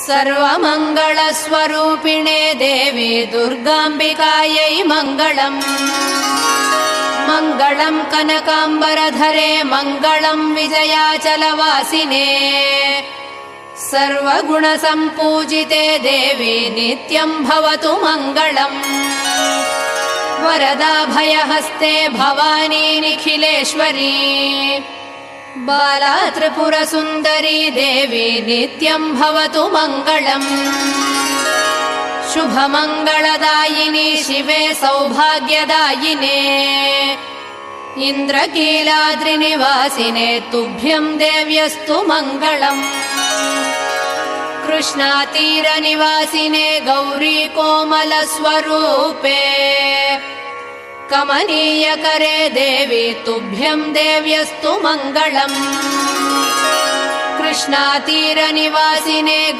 सर्वमङ्गलस्वरूपिणे देवी दुर्गाम्बिकायै मङ्गलम्। मङ्गलम् कनकाम्बरधरे मङ्गलम् विजयाचलवासिने। सर्वगुणसम्पूजिते देवी नित्यम् भवतु मङ्गलम्। वरदाभयहस्ते भवानी निखिलेश्वरी। बाला त्रिपुरसुन्दरी देवी नित्यम् भवतु मङ्गलम्। शुभमङ्गलदायिनी शिवे सौभाग्यदायिने। इन्द्रकीलाद्रिनिवासिने तुभ्यम् देव्यस्तु मङ्गलम्। कृष्णातीरनिवासिने गौरी कोमलस्वरूपे। कमनीयकरे देवी तुभ्यम् देव्यस्तु मङ्गलम्। कृष्णातीरनिवासिने